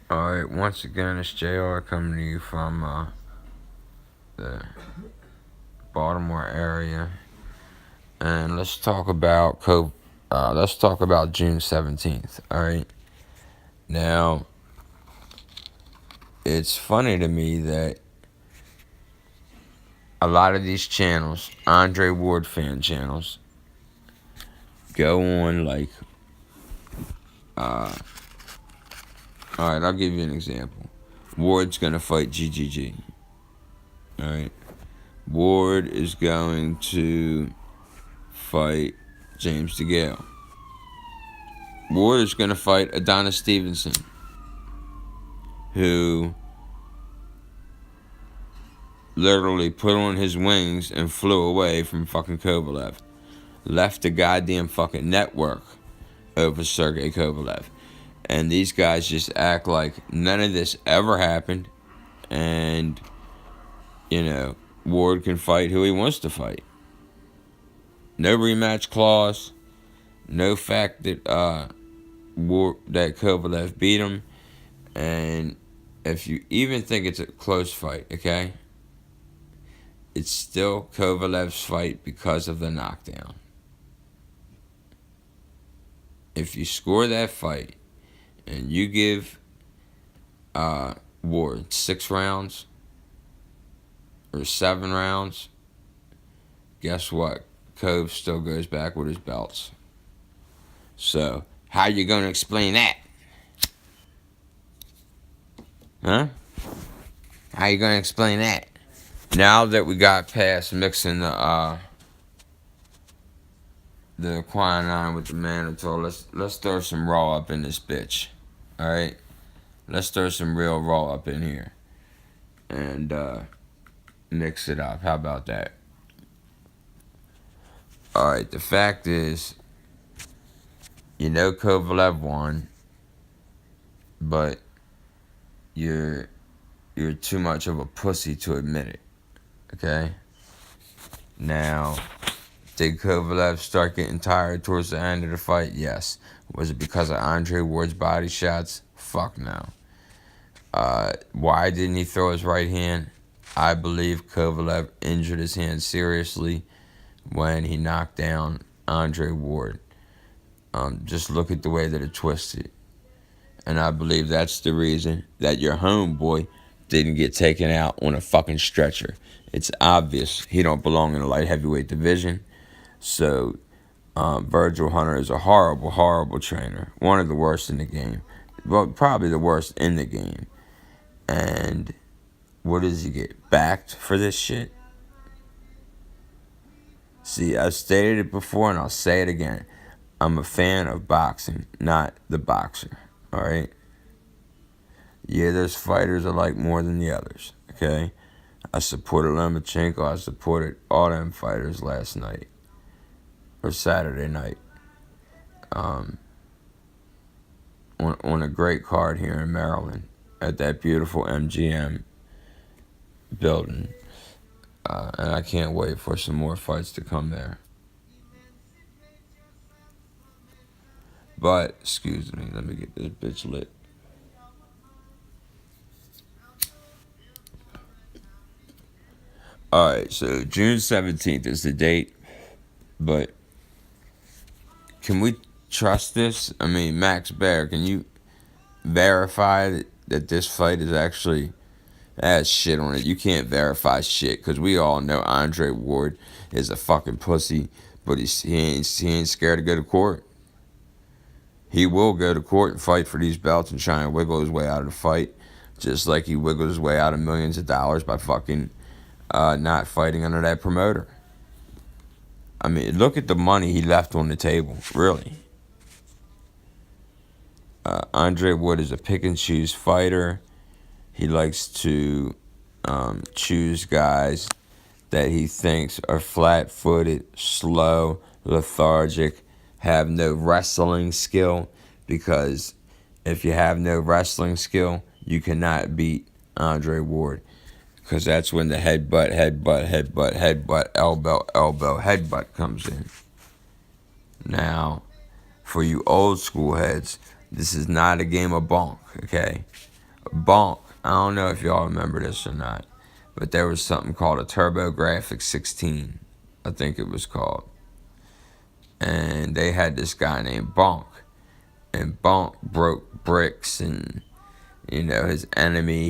Alright, once again, it's JR coming to you from the Baltimore area. And let's talk about June 17th, alright? Now, it's funny to me that a lot of these channels, Andre Ward fan channels, go on like, alright, I'll give you an example. Ward's gonna fight GGG, alright? Ward is going to fight James DeGale. Ward is going to fight Adonis Stevenson, who literally put on his wings and flew away from fucking Kovalev. Left the goddamn fucking network over Sergey Kovalev. And these guys just act like none of this ever happened. And, Ward can fight who he wants to fight. No rematch clause. No fact that that Kovalev beat him. And if you even think it's a close fight, okay? It's still Kovalev's fight because of the knockdown. If you score that fight and you give Ward 6 rounds or 7 rounds, guess what? Cove still goes back with his belts. So, how you going to explain that? Huh? How you going to explain that? Now that we got past mixing the quinine with the mannitol, let's throw some raw up in this bitch. Alright? Let's throw some real raw up in here. And mix it up. How about that? Alright, the fact is, Kovalev won, but you're too much of a pussy to admit it. Okay? Now, did Kovalev start getting tired towards the end of the fight? Yes. Was it because of Andre Ward's body shots? Fuck no. Why didn't he throw his right hand? I believe Kovalev injured his hand seriously when he knocked down Andre Ward. Just look at the way that it twisted. And I believe that's the reason that your homeboy didn't get taken out on a fucking stretcher. It's obvious he don't belong in the light heavyweight division. So, Virgil Hunter is a horrible, horrible trainer. One of the worst in the game. Well, probably the worst in the game. And what does he get? Backed for this shit? See, I've stated it before and I'll say it again. I'm a fan of boxing, not the boxer. Alright? Yeah, there's fighters I like more than the others. Okay? I supported Lomachenko. I supported all them fighters last night. Or Saturday night. On a great card here in Maryland. At that beautiful MGM building. And I can't wait for some more fights to come there. But, excuse me, let me get this bitch lit. Alright, so June 17th is the date. But, can we trust this? I mean, Max Baer, can you verify that this fight is actually has shit on it? You can't verify shit because we all know Andre Ward is a fucking pussy, but he ain't scared to go to court. He will go to court and fight for these belts and try and wiggle his way out of the fight, just like he wiggled his way out of millions of dollars by fucking not fighting under that promoter. I mean, look at the money he left on the table, really. Andre Wood is a pick and choose fighter. He likes to choose guys that he thinks are flat-footed, slow, lethargic, have no wrestling skill, because if you have no wrestling skill, you cannot beat Andre Ward, because that's when the headbutt, elbow, headbutt comes in. Now, for you old school heads, this is not a game of bonk, okay? Bonk. I don't know if y'all remember this or not, but there was something called a TurboGrafx 16, I think it was called. And they had this guy named Bonk. And Bonk broke bricks, and his enemy,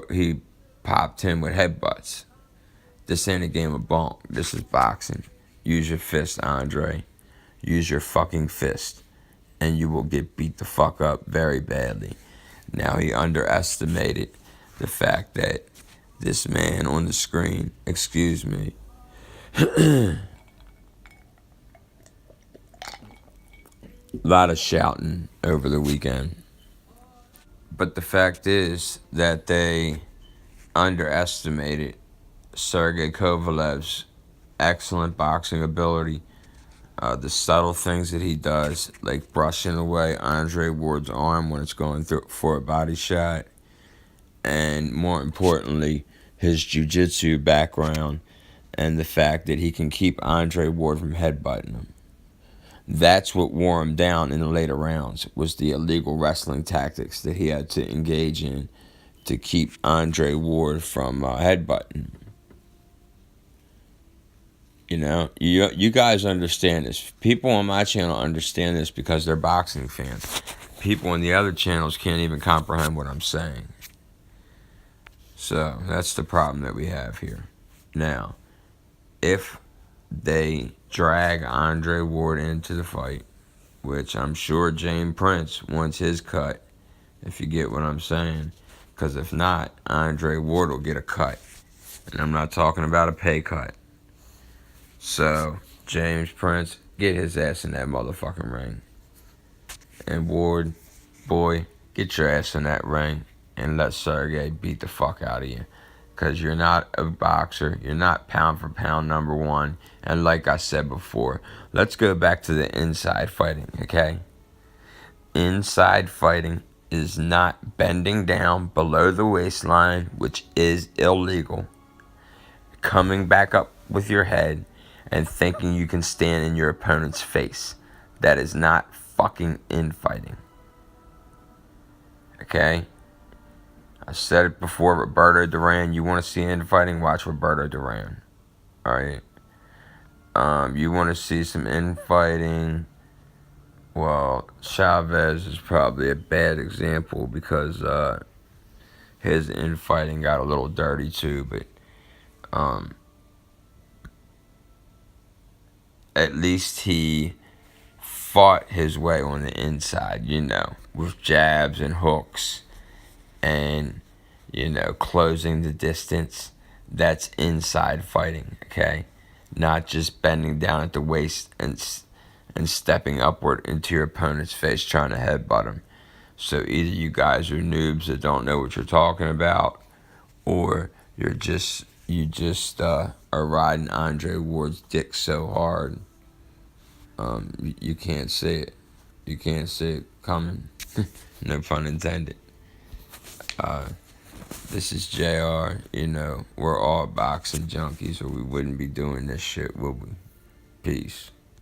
he popped him with headbutts. This ain't a game of Bonk. This is boxing. Use your fist, Andre. Use your fucking fist, and you will get beat the fuck up very badly. Now, he underestimated the fact that this man on the screen, excuse me, a lot of shouting over the weekend. But the fact is that they underestimated Sergey Kovalev's excellent boxing ability. The subtle things that he does, like brushing away Andre Ward's arm when it's going through for a body shot, and more importantly, his jiu-jitsu background and the fact that he can keep Andre Ward from headbutting him. That's what wore him down in the later rounds, was the illegal wrestling tactics that he had to engage in to keep Andre Ward from headbutting. You guys understand this. People on my channel understand this because they're boxing fans. People on the other channels can't even comprehend what I'm saying. So that's the problem that we have here. Now, if they drag Andre Ward into the fight, which I'm sure James Prince wants his cut, if you get what I'm saying, because if not, Andre Ward will get a cut. And I'm not talking about a pay cut. So, James Prince, get his ass in that motherfucking ring. And Ward, boy, get your ass in that ring and let Sergey beat the fuck out of you. Because you're not a boxer. You're not pound for pound number one. And like I said before, let's go back to the inside fighting, okay? Inside fighting is not bending down below the waistline, which is illegal. Coming back up with your head and thinking you can stand in your opponent's face. That is not fucking infighting. Okay? I said it before, Roberto Duran. You want to see infighting? Watch Roberto Duran. Alright? You want to see some infighting? Well, Chavez is probably a bad example because his infighting got a little dirty too, but at least he fought his way on the inside, with jabs and hooks and, closing the distance. That's inside fighting, okay? Not just bending down at the waist and stepping upward into your opponent's face trying to headbutt him. So either you guys are noobs that don't know what you're talking about, or you just are riding Andre Ward's dick so hard, you can't see it. You can't see it coming. No pun intended. This is JR. We're all boxing junkies, or we wouldn't be doing this shit, would we? Peace.